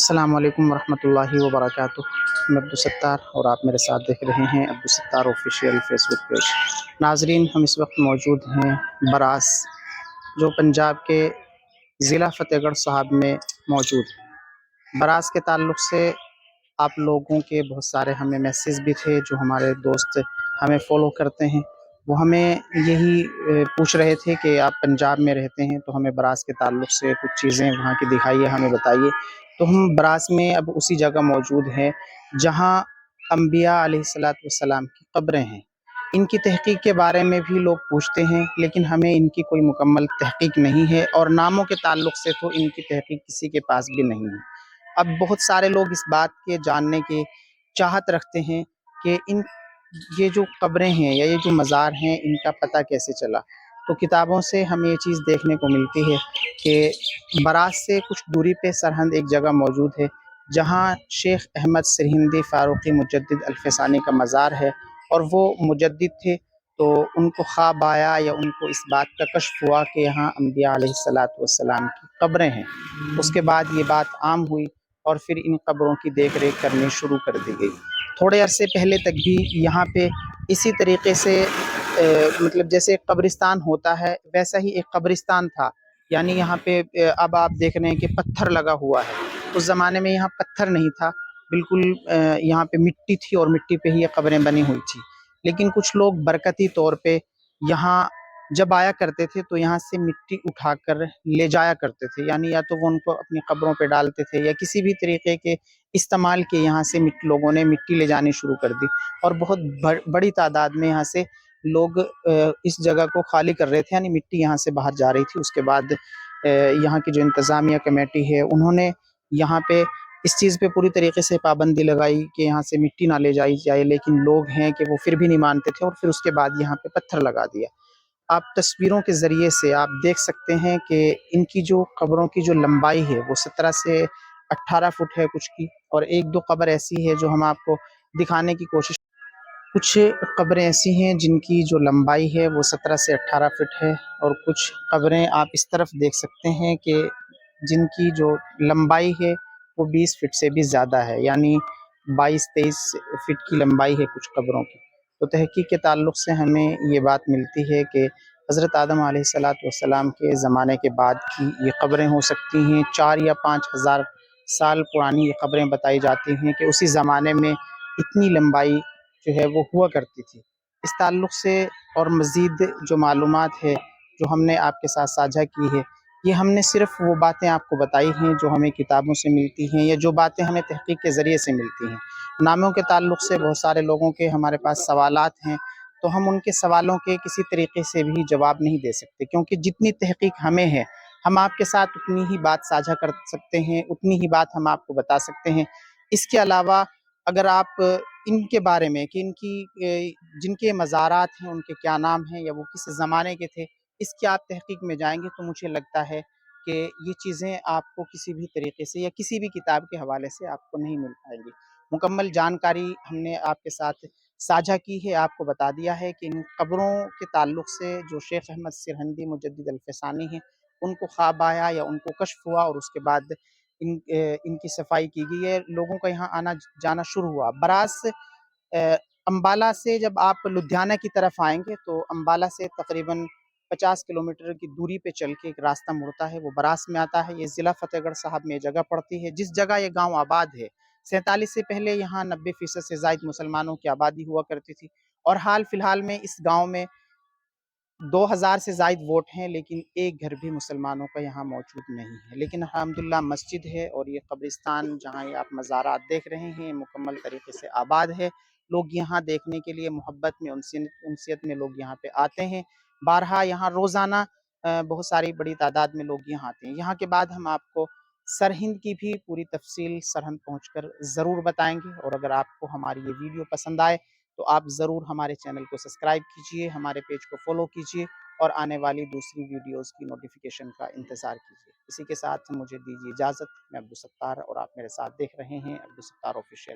السلام علیکم ورحمۃ اللہ وبرکاتہ۔ میں عبدالستار اور آپ میرے ساتھ دیکھ رہے ہیں عبدالستار آفیشیل فیس بک پیج۔ ناظرین، ہم اس وقت موجود ہیں براس، جو پنجاب کے ضلع فتح گڑھ صاحب میں موجود ہے۔ براس کے تعلق سے آپ لوگوں کے بہت سارے ہمیں میسیج بھی تھے، جو ہمارے دوست ہمیں فالو کرتے ہیں، وہ ہمیں یہی پوچھ رہے تھے کہ آپ پنجاب میں رہتے ہیں تو ہمیں براس کے تعلق سے کچھ چیزیں وہاں کی دکھائیے، ہمیں بتائیے۔ تو ہم براس میں اب اسی جگہ موجود ہیں جہاں انبیاء علیہ الصلاۃ والسلام کی قبریں ہیں۔ ان کی تحقیق کے بارے میں بھی لوگ پوچھتے ہیں، لیکن ہمیں ان کی کوئی مکمل تحقیق نہیں ہے، اور ناموں کے تعلق سے تو ان کی تحقیق کسی کے پاس بھی نہیں ہے۔ اب بہت سارے لوگ اس بات کے جاننے کی چاہت رکھتے ہیں کہ یہ جو قبریں ہیں یا یہ جو مزار ہیں، ان کا پتہ کیسے چلا۔ تو کتابوں سے ہمیں یہ چیز دیکھنے کو ملتی ہے کہ براس سے کچھ دوری پہ سرہند ایک جگہ موجود ہے جہاں شیخ احمد سرہندی فاروقی مجدد الفسانی کا مزار ہے، اور وہ مجدد تھے، تو ان کو خواب آیا یا ان کو اس بات کا کشف ہوا کہ یہاں انبیاء علیہ الصلاۃ والسلام کی قبریں ہیں۔ اس کے بعد یہ بات عام ہوئی اور پھر ان قبروں کی دیکھ ریکھ کرنی شروع کر دی گئی۔ تھوڑے عرصے پہلے تک بھی یہاں پہ اسی طریقے سے مطلب جیسے ایک قبرستان ہوتا ہے ویسا ہی ایک قبرستان تھا، یعنی یہاں پہ اب آپ دیکھ رہے ہیں کہ پتھر لگا ہوا ہے۔ اس زمانے میں یہاں پتھر نہیں تھا، بالکل یہاں پہ مٹی تھی، اور مٹی پہ ہی یہ قبریں بنی ہوئی تھی۔ لیکن کچھ لوگ برکتی طور پہ یہاں جب آیا کرتے تھے تو یہاں سے مٹی اٹھا کر لے جایا کرتے تھے، یعنی یا تو وہ ان کو اپنی قبروں پہ ڈالتے تھے یا کسی بھی طریقے کے استعمال کے یہاں سے لوگوں نے مٹی لے جانی شروع کر دی، اور بہت بڑی تعداد میں یہاں سے لوگ اس جگہ کو خالی کر رہے تھے، یعنی مٹی یہاں سے باہر جا رہی تھی۔ اس کے بعد یہاں کی جو انتظامیہ کمیٹی ہے، انہوں نے یہاں پہ اس چیز پہ پوری طریقے سے پابندی لگائی کہ یہاں سے مٹی نہ لے جائی جائے، لیکن لوگ ہیں کہ وہ پھر بھی نہیں مانتے تھے، اور پھر اس کے بعد یہاں پہ پتھر لگا دیا۔ آپ تصویروں کے ذریعے سے آپ دیکھ سکتے ہیں کہ ان کی جو قبروں کی جو لمبائی ہے وہ 17 سے 18 فٹ ہے کچھ کی، اور ایک دو قبر ایسی ہے جو ہم آپ کو دکھانے کی کوشش۔ کچھ قبریں ایسی ہیں جن کی جو لمبائی ہے وہ 17 سے 18 فٹ ہے، اور کچھ قبریں آپ اس طرف دیکھ سکتے ہیں کہ جن کی جو لمبائی ہے وہ 20 فٹ سے بھی زیادہ ہے، یعنی 22-23 فٹ کی لمبائی ہے کچھ قبروں کی۔ تو تحقیق کے تعلق سے ہمیں یہ بات ملتی ہے کہ حضرت آدم علیہ الصلاۃ والسلام کے زمانے کے بعد کی یہ قبریں ہو سکتی ہیں۔ 4 یا 5 ہزار سال پرانی یہ قبریں بتائی جاتی ہیں کہ اسی زمانے میں اتنی لمبائی جو ہے وہ ہوا کرتی تھی۔ اس تعلق سے اور مزید جو معلومات ہے جو ہم نے آپ کے ساتھ ساجھا کی ہے، یہ ہم نے صرف وہ باتیں آپ کو بتائی ہیں جو ہمیں کتابوں سے ملتی ہیں یا جو باتیں ہمیں تحقیق کے ذریعے سے ملتی ہیں۔ ناموں کے تعلق سے بہت سارے لوگوں کے ہمارے پاس سوالات ہیں، تو ہم ان کے سوالوں کے کسی طریقے سے بھی جواب نہیں دے سکتے، کیونکہ جتنی تحقیق ہمیں ہے ہم آپ کے ساتھ اتنی ہی بات ساجھا کر سکتے ہیں، اتنی ہی بات ہم آپ کو بتا سکتے ہیں۔ اس کے علاوہ اگر آپ ان کے بارے میں کہ ان کی جن کے مزارات ہیں ان کے کیا نام ہیں یا وہ کس زمانے کے تھے، اس کی آپ تحقیق میں جائیں گے تو مجھے لگتا ہے کہ یہ چیزیں آپ کو کسی بھی طریقے سے یا کسی بھی کتاب کے حوالے سے آپ کو نہیں مل پائیں گی۔ مکمل جانکاری ہم نے آپ کے ساتھ ساجھا کی ہے، آپ کو بتا دیا ہے کہ ان قبروں کے تعلق سے جو شیخ احمد سرہندی مجدد الفسانی ہیں، ان کو خواب آیا یا ان کو کشف ہوا، اور اس کے بعد ان کی صفائی کی گئی ہے، لوگوں کا یہاں آنا جانا شروع ہوا۔ براس امبالہ سے جب آپ لدھیانہ کی طرف آئیں گے تو امبالہ سے تقریباً 50 کلومیٹر کی دوری پہ چل کے ایک راستہ مڑتا ہے، وہ براس میں آتا ہے۔ یہ ضلع فتح گڑھ صاحب میں جگہ پڑتی ہے، جس جگہ یہ گاؤں آباد ہے 47 سے پہلے یہاں 90% سے زائد مسلمانوں کی آبادی ہوا کرتی تھی، اور حال فی الحال میں اس گاؤں میں 2000 سے زائد ووٹ ہیں، لیکن ایک گھر بھی مسلمانوں کا یہاں موجود نہیں ہے۔ لیکن الحمدللہ مسجد ہے، اور یہ قبرستان جہاں یہ آپ مزارات دیکھ رہے ہیں مکمل طریقے سے آباد ہے۔ لوگ یہاں دیکھنے کے لیے محبت میں انسیت میں لوگ یہاں پہ آتے ہیں۔ بارہا یہاں روزانہ بہت ساری بڑی تعداد میں لوگ یہاں آتے ہیں۔ یہاں کے بعد ہم آپ کو سرہند کی بھی پوری تفصیل سرہند پہنچ کر ضرور بتائیں گے، اور اگر آپ کو ہماری یہ ویڈیو پسند آئے تو آپ ضرور ہمارے چینل کو سبسکرائب کیجئے، ہمارے پیج کو فالو کیجئے، اور آنے والی دوسری ویڈیوز کی نوٹیفیکیشن کا انتظار کیجئے۔ اسی کے ساتھ مجھے دیجیے اجازت۔ میں عبدالستار اور آپ میرے ساتھ دیکھ رہے ہیں عبدالستار آفیشیل۔